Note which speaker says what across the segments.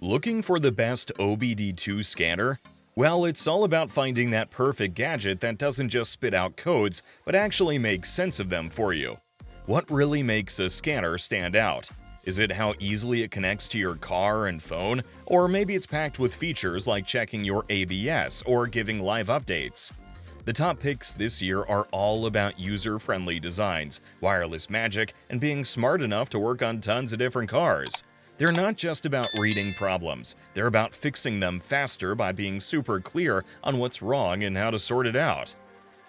Speaker 1: Looking for the best OBD2 scanner? Well, it's all about finding that perfect gadget that doesn't just spit out codes, but actually makes sense of them for you. What really makes a scanner stand out? Is it how easily it connects to your car and phone? Or maybe it's packed with features like checking your ABS or giving live updates? The top picks this year are all about user-friendly designs, wireless magic, and being smart enough to work on tons of different cars. They're not just about reading problems, they're about fixing them faster by being super clear on what's wrong and how to sort it out.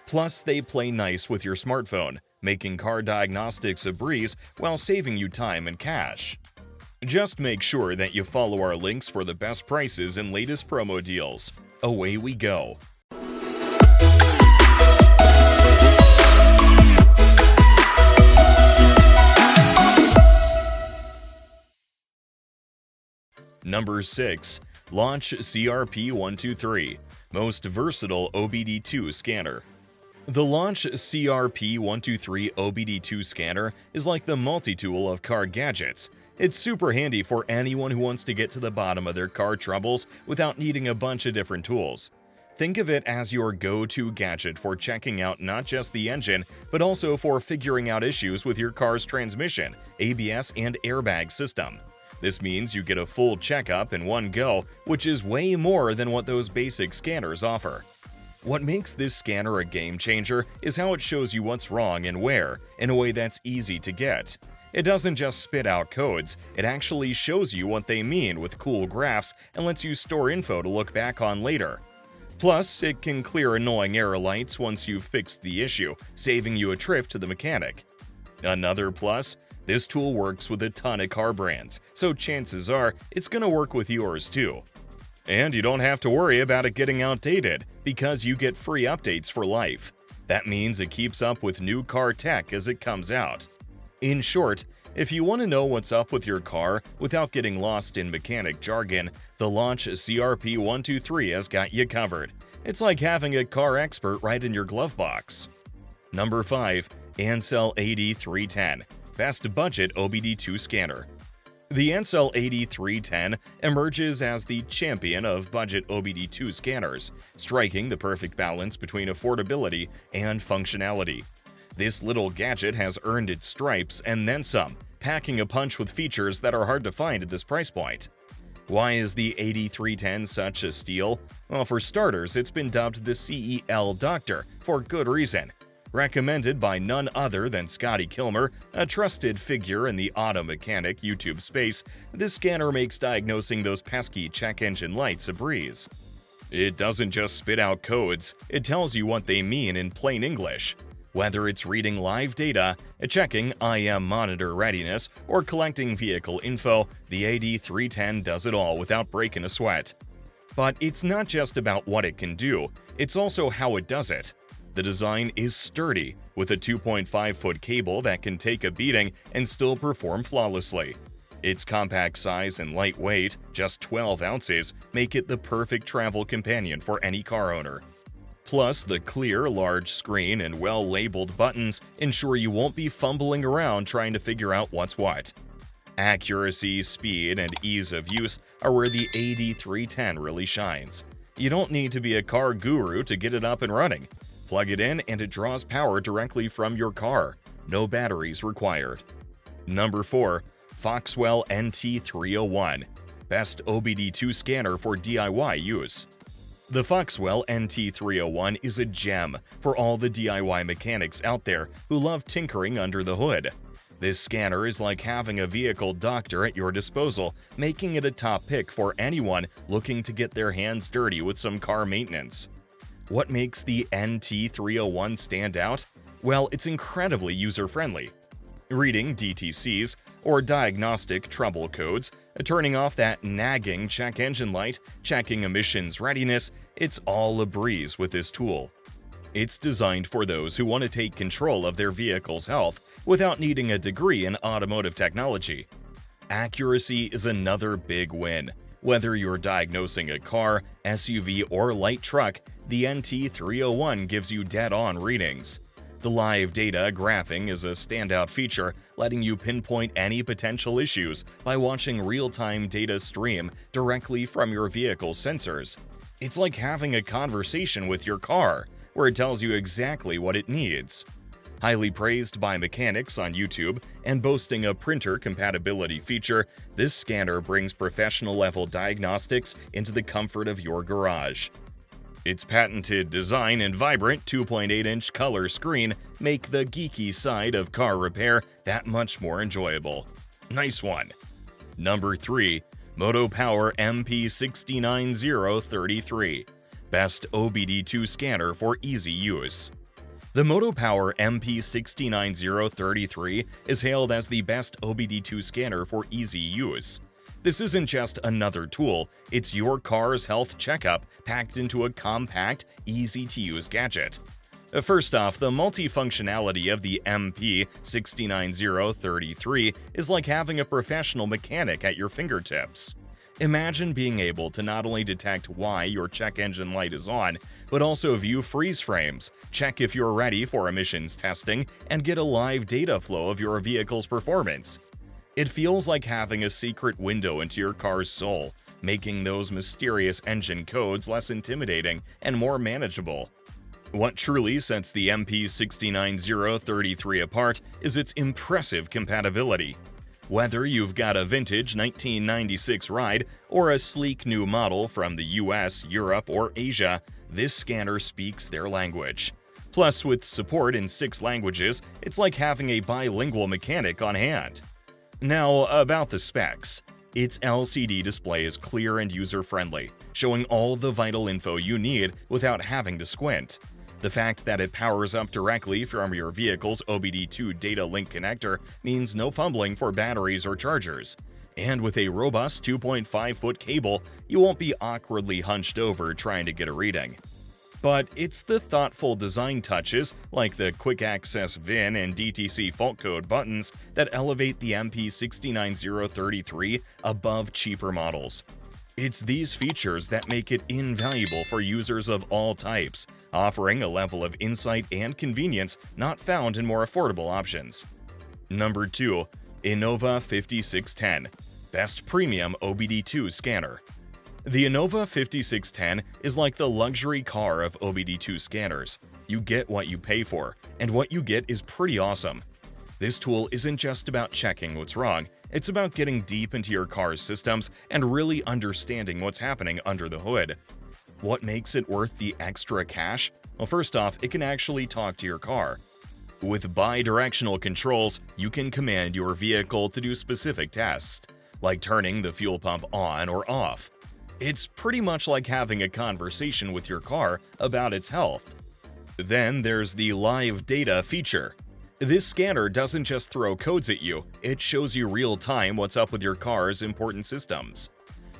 Speaker 1: Plus, they play nice with your smartphone, making car diagnostics a breeze while saving you time and cash. Just make sure that you follow our links for the best prices and latest promo deals. Away we go! Number 6. Launch CRP123, Most Versatile OBD2 Scanner. The Launch CRP123 OBD2 Scanner is like the multi-tool of car gadgets. It's super handy for anyone who wants to get to the bottom of their car troubles without needing a bunch of different tools. Think of it as your go-to gadget for checking out not just the engine, but also for figuring out issues with your car's transmission, ABS, and airbag system. This means you get a full checkup in one go, which is way more than what those basic scanners offer. What makes this scanner a game changer is how it shows you what's wrong and where, in a way that's easy to get. It doesn't just spit out codes, it actually shows you what they mean with cool graphs and lets you store info to look back on later. Plus, it can clear annoying error lights once you've fixed the issue, saving you a trip to the mechanic. Another plus, this tool works with a ton of car brands, so chances are it's gonna work with yours too. And you don't have to worry about it getting outdated, because you get free updates for life. That means it keeps up with new car tech as it comes out. In short, if you want to know what's up with your car without getting lost in mechanic jargon, the Launch CRP123 has got you covered. It's like having a car expert right in your glove box. Number 5. Ansell AD310, Best Budget OBD2 Scanner. The Ansell AD310 emerges as the champion of budget OBD2 scanners, striking the perfect balance between affordability and functionality. This little gadget has earned its stripes and then some, packing a punch with features that are hard to find at this price point. Why is the AD310 such a steal? Well, for starters, it's been dubbed the CEL Doctor for good reason. Recommended by none other than Scotty Kilmer, a trusted figure in the auto mechanic YouTube space, this scanner makes diagnosing those pesky check engine lights a breeze. It doesn't just spit out codes, it tells you what they mean in plain English. Whether it's reading live data, checking IM monitor readiness, or collecting vehicle info, the AD310 does it all without breaking a sweat. But it's not just about what it can do, it's also how it does it. The design is sturdy, with a 2.5-foot cable that can take a beating and still perform flawlessly. Its compact size and light weight, just 12 ounces, make it the perfect travel companion for any car owner. Plus, the clear, large screen and well-labeled buttons ensure you won't be fumbling around trying to figure out what's what. Accuracy, speed, and ease of use are where the AD310 really shines. You don't need to be a car guru to get it up and running. Plug it in and it draws power directly from your car. No batteries required. Number 4. Foxwell NT301, Best OBD2 Scanner for DIY Use. The Foxwell NT301 is a gem for all the DIY mechanics out there who love tinkering under the hood. This scanner is like having a vehicle doctor at your disposal, making it a top pick for anyone looking to get their hands dirty with some car maintenance. What makes the NT301 stand out? Well, it's incredibly user-friendly. Reading DTCs or diagnostic trouble codes, turning off that nagging check engine light, checking emissions readiness, it's all a breeze with this tool. It's designed for those who want to take control of their vehicle's health without needing a degree in automotive technology. Accuracy is another big win. Whether you're diagnosing a car, SUV, or light truck, the NT301 gives you dead-on readings. The live data graphing is a standout feature, letting you pinpoint any potential issues by watching real-time data stream directly from your vehicle's sensors. It's like having a conversation with your car, where it tells you exactly what it needs. Highly praised by mechanics on YouTube and boasting a printer compatibility feature, this scanner brings professional-level diagnostics into the comfort of your garage. Its patented design and vibrant 2.8-inch color screen make the geeky side of car repair that much more enjoyable. Nice one! Number 3. MotoPower MP69033 Best OBD2 Scanner for Easy Use. The MotoPower MP69033 is hailed as the best OBD2 scanner for easy use. This isn't just another tool, it's your car's health checkup packed into a compact, easy-to-use gadget. First off, the multifunctionality of the MP69033 is like having a professional mechanic at your fingertips. Imagine being able to not only detect why your check engine light is on, but also view freeze frames, check if you're ready for emissions testing, and get a live data flow of your vehicle's performance. It feels like having a secret window into your car's soul, making those mysterious engine codes less intimidating and more manageable. What truly sets the MP69033 apart is its impressive compatibility. Whether you've got a vintage 1996 ride or a sleek new model from the US, Europe, or Asia, this scanner speaks their language. Plus, with support in 6 languages, it's like having a bilingual mechanic on hand. Now, about the specs. Its LCD display is clear and user-friendly, showing all the vital info you need without having to squint. The fact that it powers up directly from your vehicle's OBD2 data link connector means no fumbling for batteries or chargers. And with a robust 2.5-foot cable, you won't be awkwardly hunched over trying to get a reading. But it's the thoughtful design touches, like the quick access VIN and DTC fault code buttons, that elevate the MP69033 above cheaper models. It's these features that make it invaluable for users of all types, offering a level of insight and convenience not found in more affordable options. Number 2. Innova 5610 Best Premium OBD2 Scanner. The Innova 5610 is like the luxury car of OBD2 scanners. You get what you pay for, and what you get is pretty awesome. This tool isn't just about checking what's wrong, it's about getting deep into your car's systems and really understanding what's happening under the hood. What makes it worth the extra cash? Well, first off, it can actually talk to your car. With bi-directional controls, you can command your vehicle to do specific tests, like turning the fuel pump on or off. It's pretty much like having a conversation with your car about its health. Then there's the live data feature. This scanner doesn't just throw codes at you, it shows you real-time what's up with your car's important systems.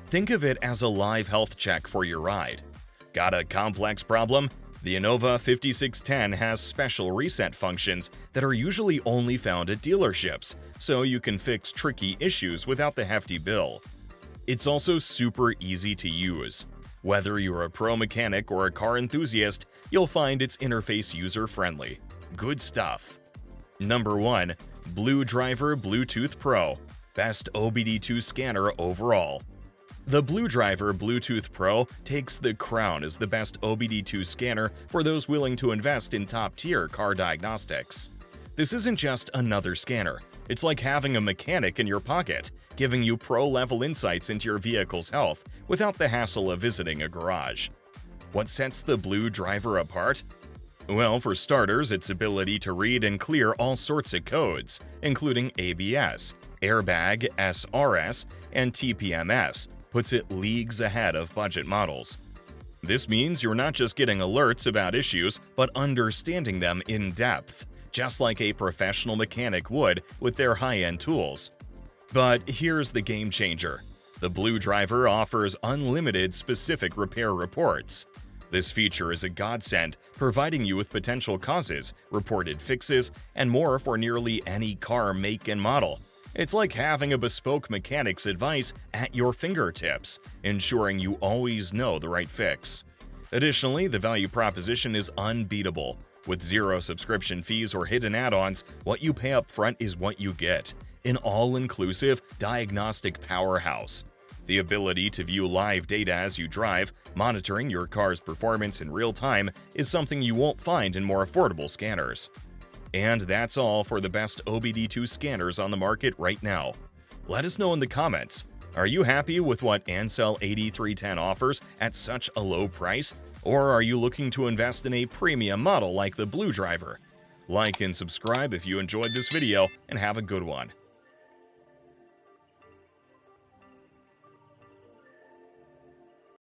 Speaker 1: Think of it as a live health check for your ride. Got a complex problem? The Innova 5610 has special reset functions that are usually only found at dealerships, so you can fix tricky issues without the hefty bill. It's also super easy to use. Whether you're a pro mechanic or a car enthusiast, you'll find its interface user-friendly. Good stuff. Number 1. Blue Driver Bluetooth Pro Best OBD2 Scanner Overall. The Blue Driver Bluetooth Pro takes the crown as the best OBD2 scanner for those willing to invest in top-tier car diagnostics. This isn't just another scanner. It's like having a mechanic in your pocket, giving you pro-level insights into your vehicle's health without the hassle of visiting a garage. What sets the Blue Driver apart? Well, for starters, its ability to read and clear all sorts of codes, including ABS, airbag, SRS, and TPMS, puts it leagues ahead of budget models. This means you're not just getting alerts about issues, but understanding them in depth, just like a professional mechanic would with their high-end tools. But here's the game changer. The Blue Driver offers unlimited specific repair reports. This feature is a godsend, providing you with potential causes, reported fixes, and more for nearly any car make and model. It's like having a bespoke mechanic's advice at your fingertips, ensuring you always know the right fix. Additionally, the value proposition is unbeatable. With zero subscription fees or hidden add-ons, what you pay up front is what you get: an all-inclusive diagnostic powerhouse. The ability to view live data as you drive, monitoring your car's performance in real time, is something you won't find in more affordable scanners. And that's all for the best OBD2 scanners on the market right now. Let us know in the comments. Are you happy with what Ansell 8310 offers at such a low price? Or are you looking to invest in a premium model like the Blue Driver? Like and subscribe if you enjoyed this video, and have a good one.